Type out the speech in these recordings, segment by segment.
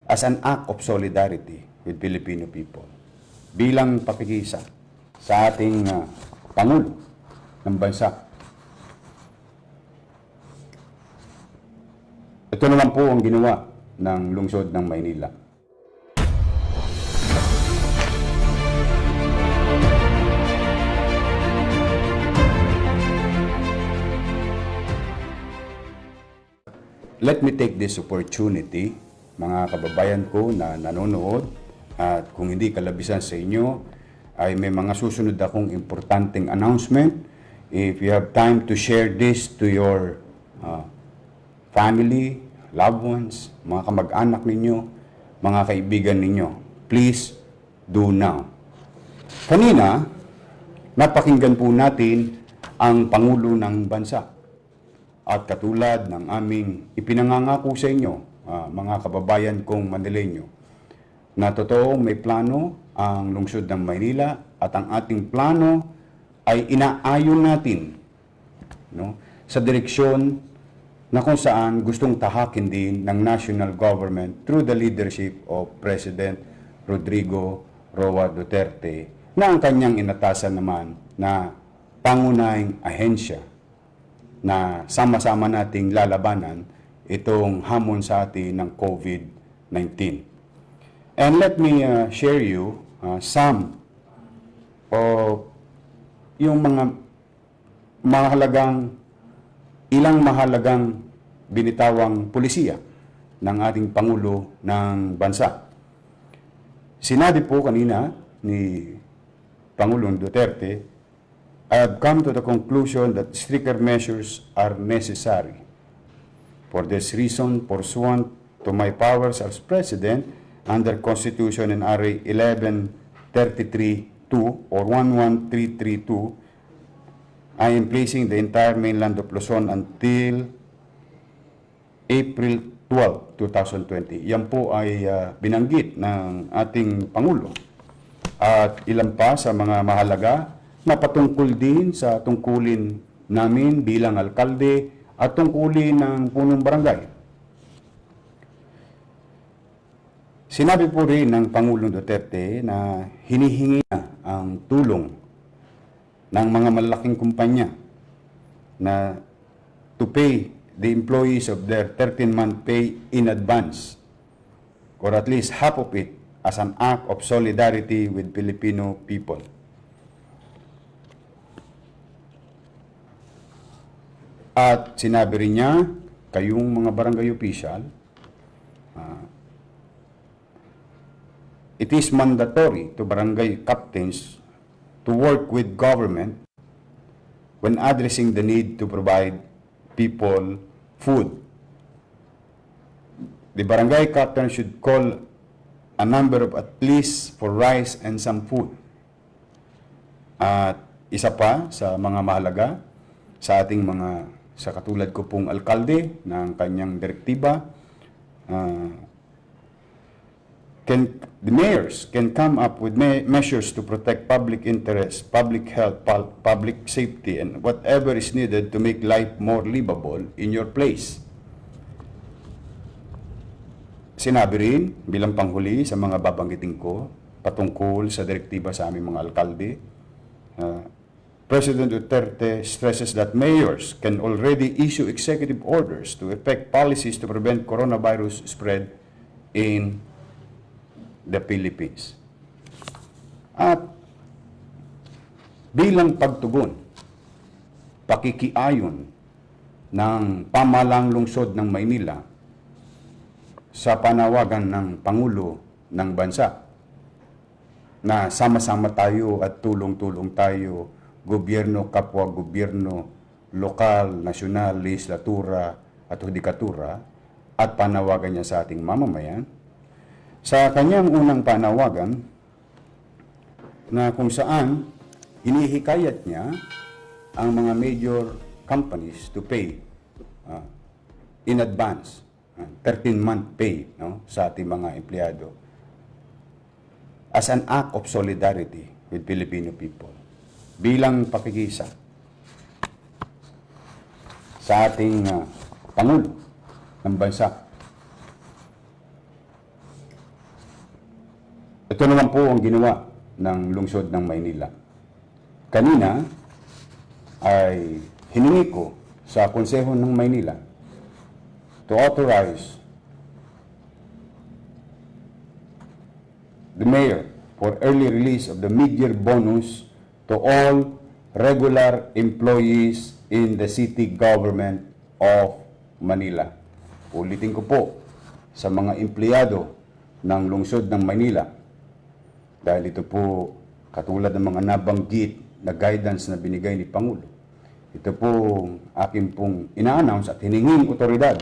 as an act of solidarity with Filipino people bilang pakikisa sa ating Pangulo ng bansa. Ito naman po ang ginawa ng lungsod ng Maynila. Let me take this opportunity, mga kababayan ko na nanonood, at kung hindi kalabisan sa inyo, ay may mga susunod akong importanteng announcement. If you have time to share this to your family, loved ones, mga kamag-anak ninyo, mga kaibigan ninyo, please do now. Kanina, napakinggan po natin ang Pangulo ng Bansa. At katulad ng aming ipinangangako sa inyo, mga kababayan kong Manileño, na totoong may plano ang lungsod ng Maynila at ang ating plano ay inaayon natin, no, sa direksyon na kung saan gustong tahakin din ng national government through the leadership of President Rodrigo Roa Duterte, na ang kanyang inatasan naman na pangunahing ahensya na sama-sama nating lalabanan itong hamon sa atin ng COVID-19. And let me share you some of yung ilang mahalagang binitawang pulisiya ng ating Pangulo ng Bansa. Sinabi po kanina ni Pangulong Duterte, I have come to the conclusion that stricter measures are necessary. For this reason, pursuant to my powers as President under Constitution and RA 1133-2 or 11332, I am placing the entire mainland of Luzon until April 12, 2020. Yan po ay binanggit ng ating Pangulo. At ilan pa sa mga mahalaga na patungkol din sa tungkulin namin bilang alkalde at tungkulin ng punong barangay. Sinabi po rin ng Pangulong Duterte na hinihingi na ang tulong ng mga malalaking kumpanya na to pay the employees of their 13-month pay in advance, or at least half of it, as an act of solidarity with Filipino people. At sinabi rin niya, kayong mga barangay official, it is mandatory to barangay captains to work with government when addressing the need to provide people food. The barangay captain should call a number of at least for rice and some food. At isa pa sa mga mahalaga sa ating sa katulad ko pong alkalde ng kanyang direktiba, the mayors can come up with measures to protect public interest, public health, public safety, and whatever is needed to make life more livable in your place. Sinabi rin bilang panghuli sa mga babanggitin ko patungkol sa direktiba sa aming mga alkalde, President Duterte stresses that mayors can already issue executive orders to effect policies to prevent coronavirus spread in the Philippines. At bilang pagtugon, pakikiayon ng pamahalang lungsod ng Maynila sa panawagan ng Pangulo ng Bansa na sama-sama tayo at tulong-tulong tayo, gobyerno, kapwa gobyerno, lokal, nasyonal, legislatura at hudikatura, at panawagan niya sa ating mamamayan. Sa kanyang unang panawagan, na kung saan hinihikayat niya ang mga major companies to pay in advance, 13-month pay, no, sa ating mga empleyado, as an act of solidarity with Filipino people, bilang pakikisa sa ating Pangulo ng Bansa. Ito naman po ang ginawa ng lungsod ng Maynila. Kanina ay hiningi ko sa Konseho ng Maynila to authorize the mayor for early release of the mid-year bonus to all regular employees in the city government of Manila. Ulitin ko po, sa mga empleyado ng lungsod ng Manila, dahil ito po katulad ng mga nabanggit na guidance na binigay ni Pangulo. Ito po akin pong ina-announce at hininging otoridad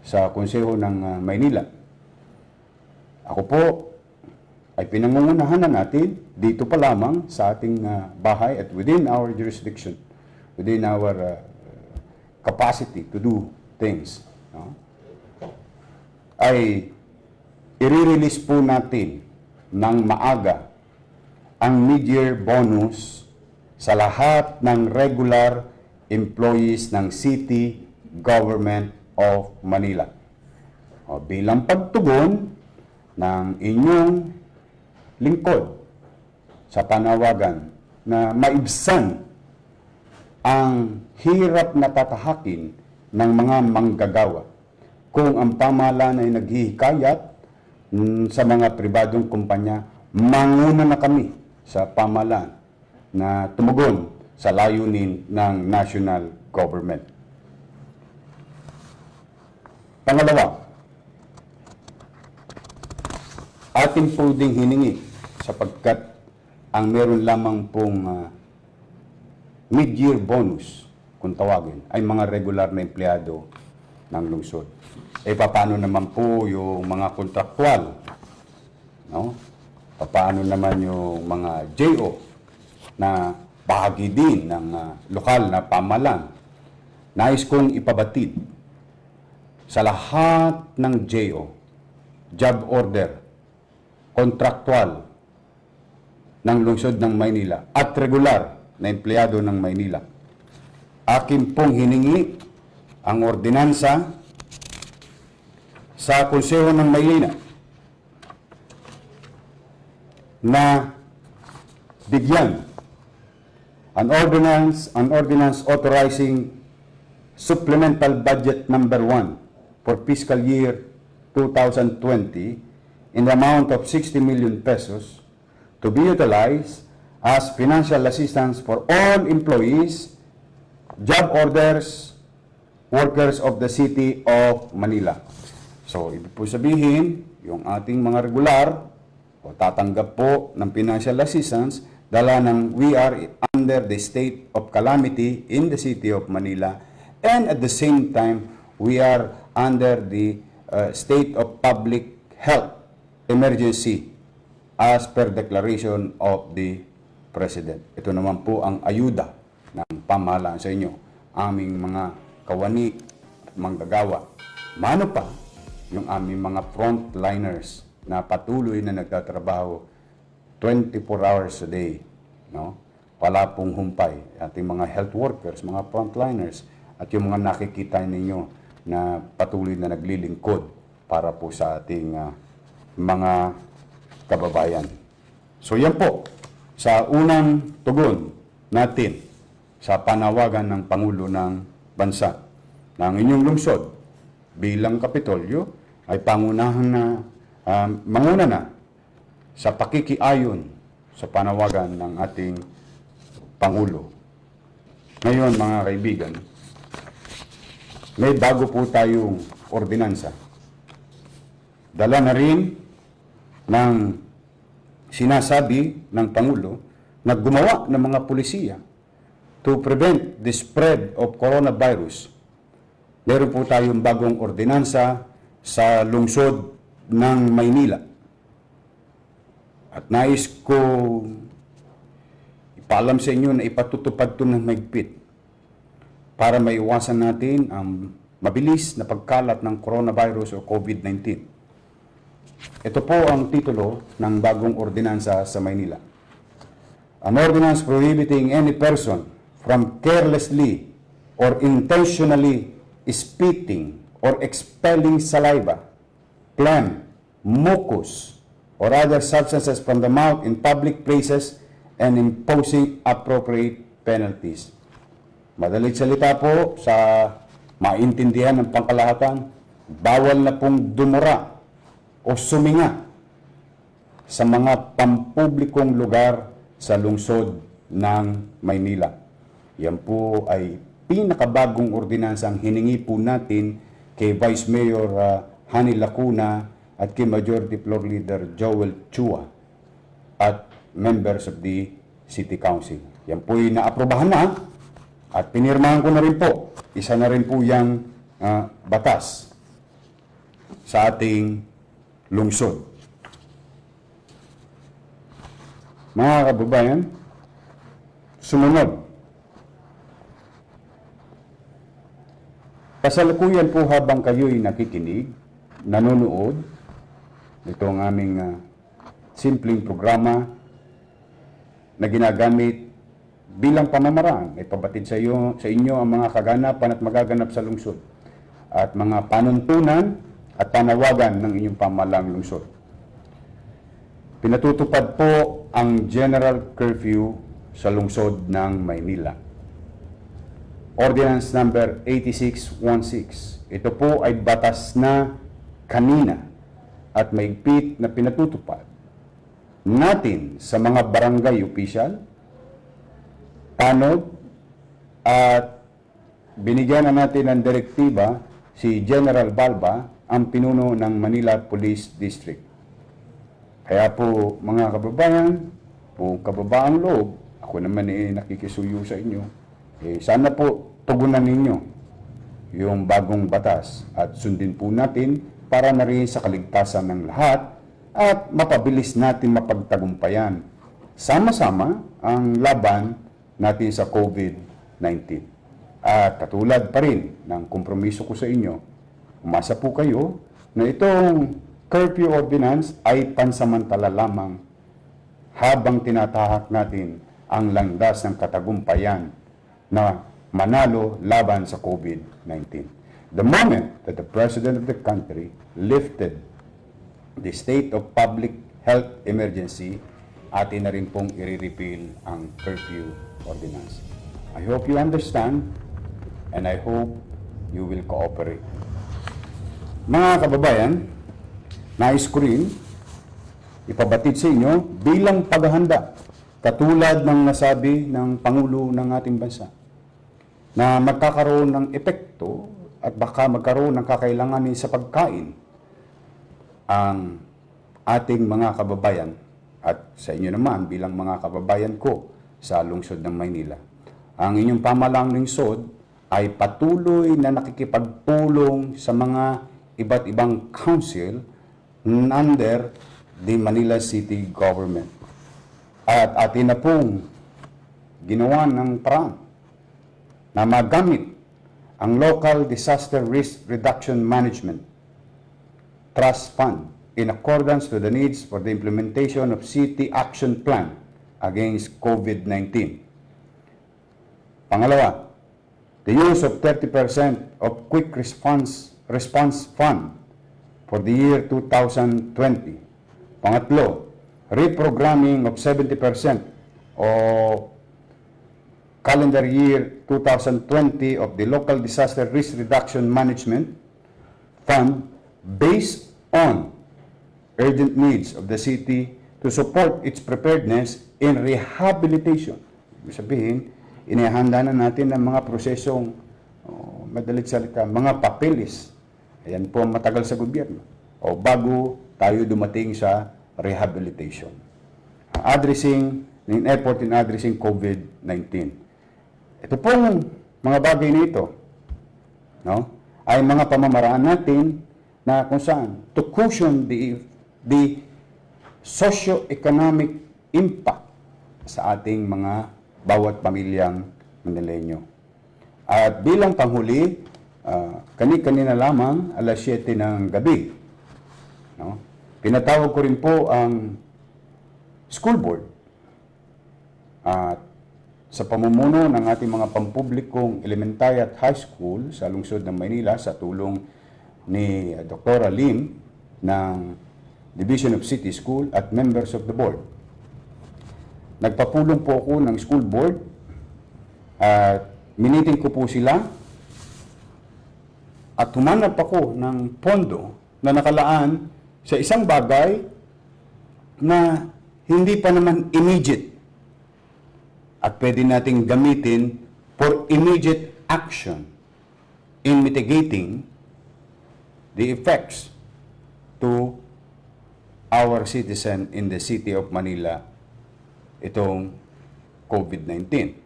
sa Konseho ng Maynila. Ako po ay pinangungunahan na natin dito pa lamang sa ating bahay at within our jurisdiction, within our capacity to do things, no? Ay i-release po natin ng maaga ang mid-year bonus sa lahat ng regular employees ng City Government of Manila. O, bilang pagtugon ng inyong lingkod sa panawagan na maibsan ang hirap na tatahakin ng mga manggagawa. Kung ang pamahalaan ay naghihikayat sa mga pribadong kumpanya, manguna na kami sa pamahalaan na tumugon sa layunin ng national government. Pangalawa, atin po ding hiningi sapagkat ang meron lamang pong mid-year bonus, kung tawagin, ay mga regular na empleyado ng lungsod. E paano naman po yung mga kontraktual? No? Paano naman yung mga JO na bahagi din ng lokal na pamahalaan? Nais kong ipabatid sa lahat ng JO, job order, kontraktual ng lungsod ng Maynila at regular na empleyado ng Maynila. Akin pong hiningi ang ordinansa sa Konseho ng Maynila na bigyan an ordinance authorizing supplemental budget number 1 for fiscal year 2020 in the amount of 60 million pesos to be utilized as financial assistance for all employees, job orders, workers of the City of Manila. So, ibig po sabihin, yung ating mga regular o tatanggap po ng financial assistance dala ng we are under the state of calamity in the City of Manila, and at the same time, we are under the state of public health emergency as per declaration of the President. Ito naman po ang ayuda ng pamahalaan sa inyo, aming mga kawani at manggagawa. Mano pa yung aming mga frontliners na patuloy na nagtatrabaho 24 hours a day, no? Wala pong humpay. Ating mga health workers, mga frontliners, at yung mga nakikita ninyo na patuloy na naglilingkod para po sa ating mga kababayan. So yan po, sa unang tugon natin sa panawagan ng Pangulo ng Bansa na ang inyong lungsod bilang Kapitolyo ay pangunahan na, manguna na sa pakikiayon sa panawagan ng ating Pangulo. Ngayon mga kaibigan, may bago po tayong ordinansa. Dala na rin ng sinasabi ng Pangulo na gumawa ng mga pulisiya to prevent the spread of coronavirus. Meron po tayong bagong ordinansa sa lungsod ng Maynila. At nais ko ipaalam sa inyo na ipatutupad ito ng mahigpit para maiwasan natin ang mabilis na pagkalat ng coronavirus o COVID-19. Ito po ang titulo ng bagong ordinansa sa Maynila. An ordinance prohibiting any person from carelessly or intentionally spitting or expelling saliva, phlegm, mucus, or other substances from the mouth in public places and imposing appropriate penalties. Madalit salita po sa maintindihan ng pangkalahatan, bawal na pong dumura o suminga sa mga pampublikong lugar sa lungsod ng Maynila. Yan po ay pinakabagong ordinansang hiningi po natin kay Vice Mayor Hani Lacuna at kay Majority Floor Leader Joel Chua at members of the City Council. Yan po ay naaprobahan na at pinirmahan ko na rin po. Isa na rin po yung batas sa ating lungsod. Mga kababayan, sumunod. Kasalukuyan po habang kayo'y nakikinig, nanonood, ito ang aming simpleng programa na ginagamit bilang pamamaraan. Ipabatid sa inyo ang mga kaganapan at magaganap sa lungsod at mga panuntunan at panawagan ng inyong pamalang lungsod. Pinatutupad po ang General Curfew sa lungsod ng Maynila. Ordinance number 8616. Ito po ay batas na kanina at maigpit na pinatutupad natin sa mga barangay official, tanod, at binigyan na natin ng direktiba si General Balba, ang pinuno ng Manila Police District. Kaya po mga kababayan, po kababaang loob, ako naman nakikisuyo sa inyo, sana po tugunan ninyo yung bagong batas at sundin po natin para na rin sa kaligtasan ng lahat at mapabilis natin mapagtagumpayan sama-sama ang laban natin sa COVID-19. At katulad pa rin ng kompromiso ko sa inyo, umasa po kayo na itong curfew ordinance ay pansamantala lamang habang tinatahak natin ang landas ng katagumpayan na manalo laban sa COVID-19. The moment that the President of the country lifted the state of public health emergency, atin na rin pong i-repeal ang curfew ordinance. I hope you understand and I hope you will cooperate. Mga kababayan, nais ko rin ipabatid sa inyo bilang paghahanda, katulad ng nasabi ng Pangulo ng ating bansa, na magkakaroon ng epekto at baka magkaroon ng kakailanganin sa pagkain ang ating mga kababayan at sa inyo naman bilang mga kababayan ko sa lungsod ng Maynila. Ang inyong pamalang lungsod ay patuloy na nakikipagpulong sa mga iba't ibang council under the Manila City Government. At atin na pong ginawa ng paraan na magamit ang Local Disaster Risk Reduction Management Trust Fund in accordance to the needs for the implementation of City Action Plan against COVID-19. Pangalawa, the use of 30% of Quick Response Fund for the year 2020. Pangatlo, reprogramming of 70% o calendar year 2020 of the Local Disaster Risk Reduction Management Fund based on urgent needs of the city to support its preparedness in rehabilitation. Ibig sabihin, inihanda na natin ang mga prosesong, madalit salita, mga papeles. Ayan po ang matagal sa gobyerno. O bago tayo dumating sa rehabilitation. In effort in addressing COVID-19. Ito pong mga bagay nito, no, ay mga pamamaraan natin na kung saan to cushion the socio-economic impact sa ating mga bawat pamilyang Manileño. At bilang panghuli, kanina lamang, alas 7 ng gabi, no, pinatawag ko rin po ang school board at sa pamumuno ng ating mga pampublikong elementary at high school sa lungsod ng Maynila sa tulong ni Dr. Lim ng Division of City School at members of the board. Nagpapulong po ako ng school board at miniting ko po sila at humanap ako ng pondo na nakalaan sa isang bagay na hindi pa naman immediate at pwede nating gamitin for immediate action in mitigating the effects to our citizen in the city of Manila, itong COVID-19.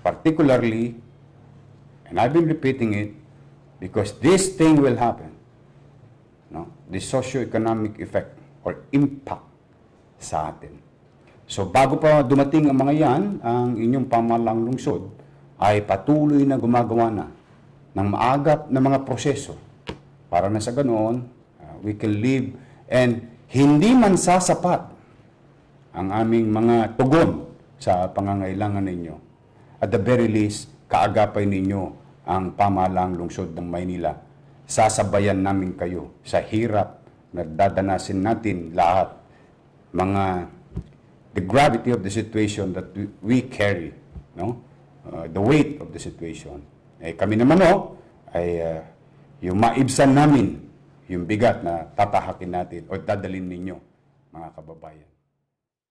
Particularly, and I've been repeating it, because this thing will happen, no? The socio-economic effect or impact sa atin. So bago pa dumating ang mga yan, ang inyong pamahalang lungsod ay patuloy na gumagawa na ng maagap na mga proseso para na sa ganoon, we can live and hindi man sasapat ang aming mga tugon sa pangangailangan ninyo. At the very least, kaagapay ninyo ang pamahalang lungsod ng Maynila. Sasabayan namin kayo sa hirap na dadanasin natin lahat. The gravity of the situation that we carry, no? The weight of the situation. Kami naman yung maibsan namin yung bigat na tatahakin natin o dadalhin ninyo, mga kababayan.